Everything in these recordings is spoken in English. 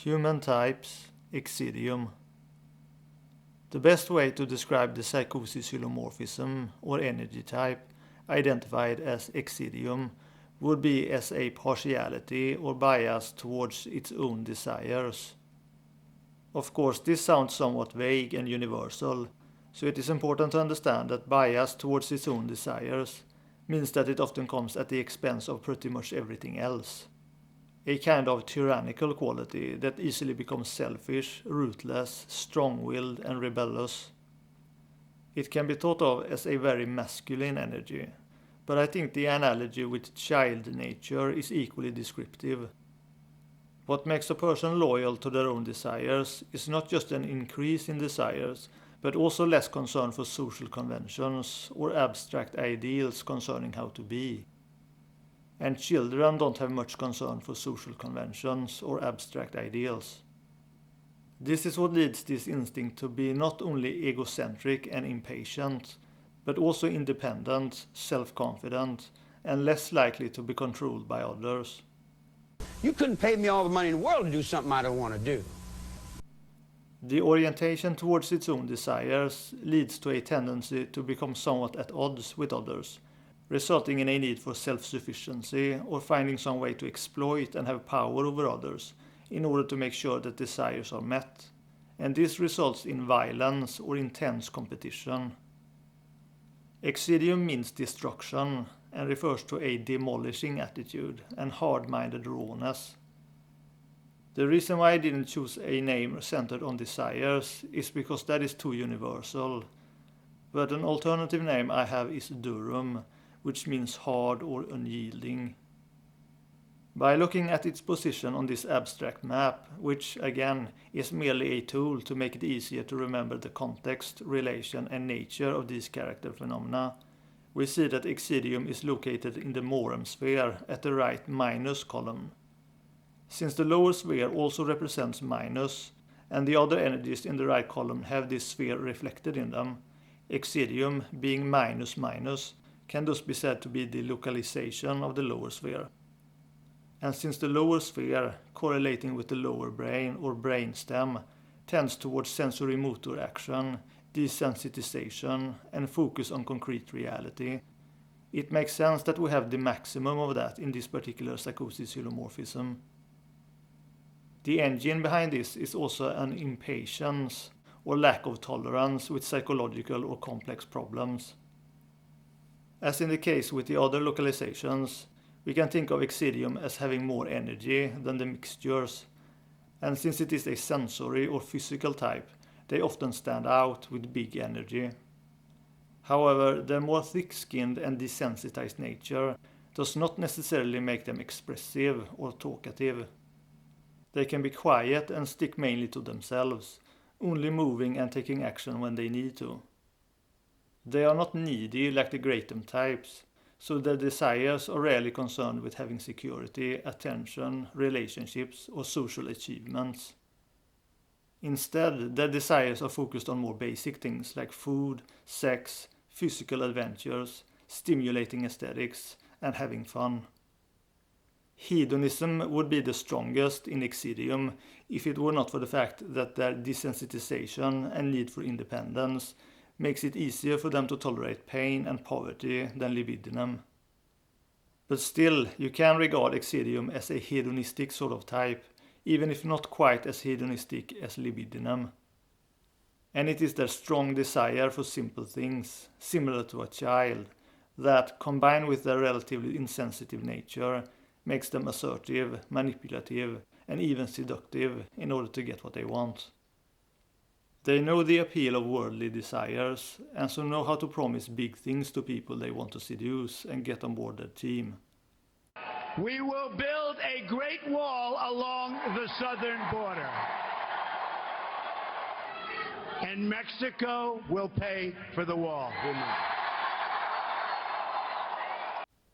Human types, Exitium. The best way to describe the psychosis-hylomorphism or energy type identified as Exitium would be as a partiality or bias towards its own desires. Of course, this sounds somewhat vague and universal, so it is important to understand that bias towards its own desires means that it often comes at the expense of pretty much everything else. A kind of tyrannical quality that easily becomes selfish, ruthless, strong-willed, and rebellious. It can be thought of as a very masculine energy, but I think the analogy with child nature is equally descriptive. What makes a person loyal to their own desires is not just an increase in desires, but also less concern for social conventions or abstract ideals concerning how to be. And children don't have much concern for social conventions or abstract ideals. This is what leads this instinct to be not only egocentric and impatient, but also independent, self-confident, and less likely to be controlled by others. You couldn't pay me all the money in the world to do something I don't want to do. The orientation towards its own desires leads to a tendency to become somewhat at odds with others, resulting in a need for self-sufficiency or finding some way to exploit and have power over others in order to make sure that desires are met. And this results in violence or intense competition. Exitium means destruction and refers to a demolishing attitude and hard-minded rawness. The reason why I didn't choose a name centered on desires is because that is too universal. But an alternative name I have is Durum, which means hard or unyielding. By looking at its position on this abstract map, which again is merely a tool to make it easier to remember the context, relation and nature of these character phenomena, we see that Exitium is located in the Morum sphere at the right minus column. Since the lower sphere also represents minus, and the other energies in the right column have this sphere reflected in them, Exitium, being minus minus, can thus be said to be the localization of the lower sphere. And since the lower sphere, correlating with the lower brain or brainstem, tends towards sensory motor action, desensitization, and focus on concrete reality, it makes sense that we have the maximum of that in this particular psychosis-hylomorphism. The engine behind this is also an impatience or lack of tolerance with psychological or complex problems. As in the case with the other localizations, we can think of Exitium as having more energy than the mixtures, and since it is a sensory or physical type, they often stand out with big energy. However, their more thick-skinned and desensitized nature does not necessarily make them expressive or talkative. They can be quiet and stick mainly to themselves, only moving and taking action when they need to. They are not needy like the Gratum types, so their desires are rarely concerned with having security, attention, relationships, or social achievements. Instead, their desires are focused on more basic things like food, sex, physical adventures, stimulating aesthetics, and having fun. Hedonism would be the strongest in Exitium if it were not for the fact that their desensitization and need for independence makes it easier for them to tolerate pain and poverty than libidinum. But still, you can regard Exitium as a hedonistic sort of type, even if not quite as hedonistic as libidinum. And it is their strong desire for simple things, similar to a child, that, combined with their relatively insensitive nature, makes them assertive, manipulative, and even seductive in order to get what they want. They know the appeal of worldly desires, and so know how to promise big things to people they want to seduce and get on board their team. We will build a great wall along the southern border. And Mexico will pay for the wall.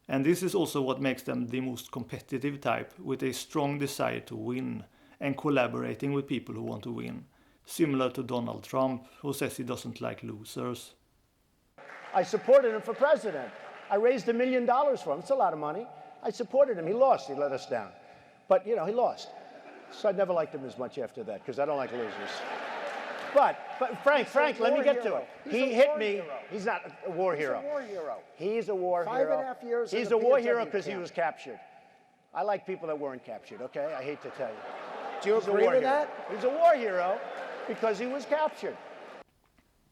And this is also what makes them the most competitive type, with a strong desire to win and collaborating with people who want to win. Similar to Donald Trump, who says he doesn't like losers. I supported him for president. I raised $1 million for him. It's a lot of money. I supported him. He lost. He let us down. But, you know, he lost. So I never liked him as much after that because I don't like losers. But Frank, let me get to it. He hit me. He's not a war hero. He's a war hero. He's a war hero. 5.5 years. He's a war hero because he was captured. I like people that weren't captured, okay? I hate to tell you. Do you agree with that? He's a war hero because he was captured.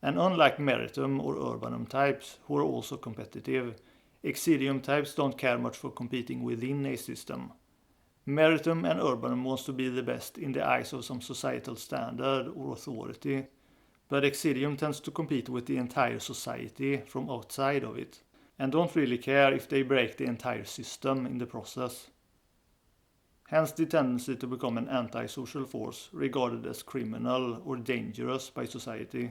And unlike Meritum or Urbanum types, who are also competitive, Exitium types don't care much for competing within a system. Meritum and Urbanum wants to be the best in the eyes of some societal standard or authority, but Exitium tends to compete with the entire society from outside of it, and don't really care if they break the entire system in the process. Hence the tendency to become an antisocial force regarded as criminal or dangerous by society.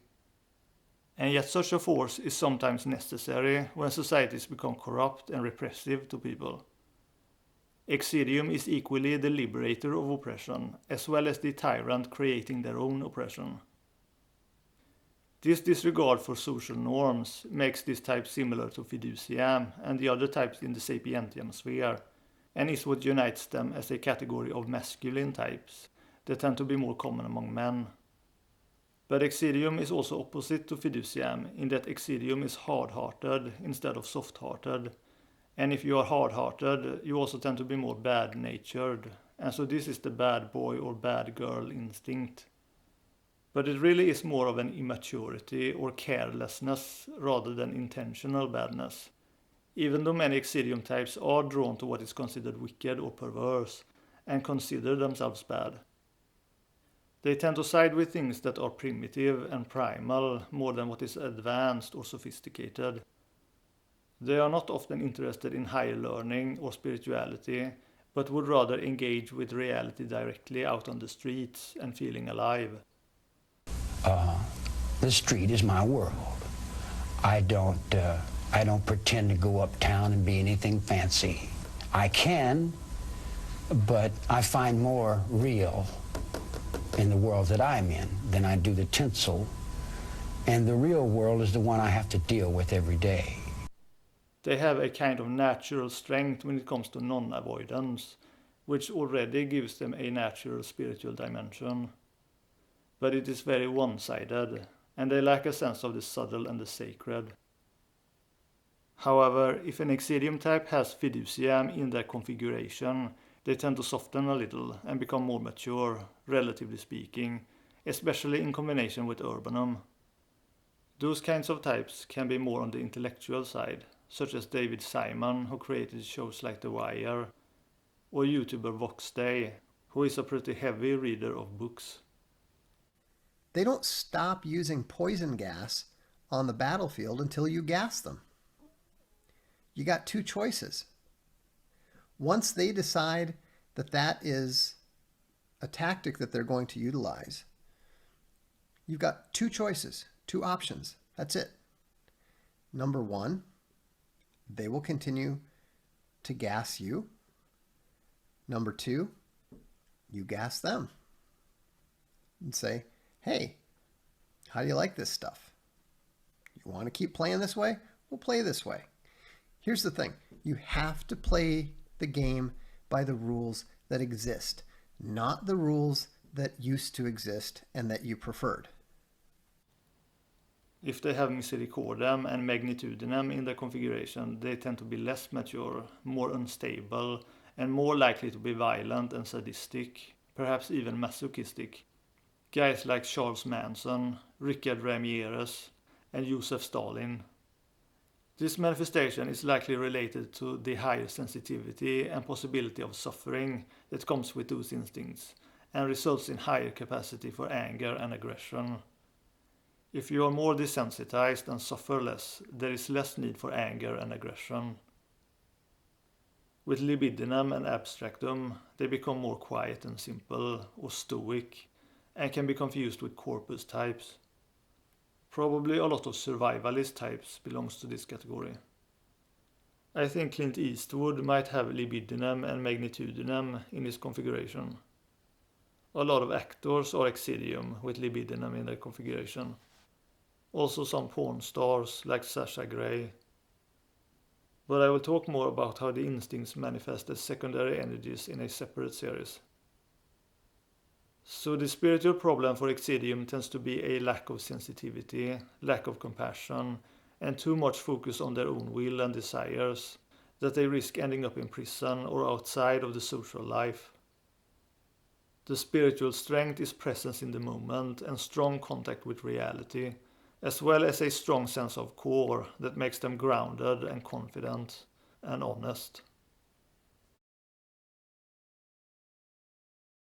And yet such a force is sometimes necessary when societies become corrupt and repressive to people. Exitium is equally the liberator of oppression, as well as the tyrant creating their own oppression. This disregard for social norms makes this type similar to Fiduciam and the other types in the Sapientium sphere, and is what unites them as a category of masculine types that tend to be more common among men. But Exitium is also opposite to Fiduciam in that Exitium is hard-hearted instead of soft-hearted. And if you are hard-hearted, you also tend to be more bad-natured, and so this is the bad boy or bad girl instinct. But it really is more of an immaturity or carelessness rather than intentional badness, even though many Exitium types are drawn to what is considered wicked or perverse, and consider themselves bad. They tend to side with things that are primitive and primal more than what is advanced or sophisticated. They are not often interested in higher learning or spirituality, but would rather engage with reality directly out on the streets and feeling alive. The street is my world. I don't pretend to go uptown and be anything fancy. I can, but I find more real in the world that I'm in than I do the tinsel. And the real world is the one I have to deal with every day. They have a kind of natural strength when it comes to non-avoidance, which already gives them a natural spiritual dimension. But it is very one-sided, and they lack a sense of the subtle and the sacred. However, if an Exitium type has Fiduciam in their configuration, they tend to soften a little and become more mature, relatively speaking, especially in combination with Urbanum. Those kinds of types can be more on the intellectual side, such as David Simon, who created shows like The Wire, or YouTuber Voxday, who is a pretty heavy reader of books. They don't stop using poison gas on the battlefield until you gas them. You got two choices. Once they decide that that is a tactic that they're going to utilize, you've got two choices, two options. That's it. Number one, they will continue to gas you. Number two, you gas them and say, hey, how do you like this stuff? You want to keep playing this way? We'll play this way. Here's the thing. You have to play the game by the rules that exist, not the rules that used to exist and that you preferred. If they have Misericordiam and Magnitudinem in their configuration, they tend to be less mature, more unstable, and more likely to be violent and sadistic, perhaps even masochistic. Guys like Charles Manson, Richard Ramirez, and Joseph Stalin. This manifestation is likely related to the higher sensitivity and possibility of suffering that comes with those instincts, and results in higher capacity for anger and aggression. If you are more desensitized and suffer less, there is less need for anger and aggression. With libidinum and abstractum, they become more quiet and simple, or stoic, and can be confused with corpus types. Probably a lot of survivalist types belongs to this category. I think Clint Eastwood might have libidinum and magnitudinem in his configuration. A lot of actors are Exitium with libidinum in their configuration. Also some porn stars like Sasha Grey. But I will talk more about how the instincts manifest as secondary energies in a separate series. So the spiritual problem for Exitium tends to be a lack of sensitivity, lack of compassion, and too much focus on their own will and desires, that they risk ending up in prison or outside of the social life. The spiritual strength is presence in the moment and strong contact with reality, as well as a strong sense of core that makes them grounded and confident and honest.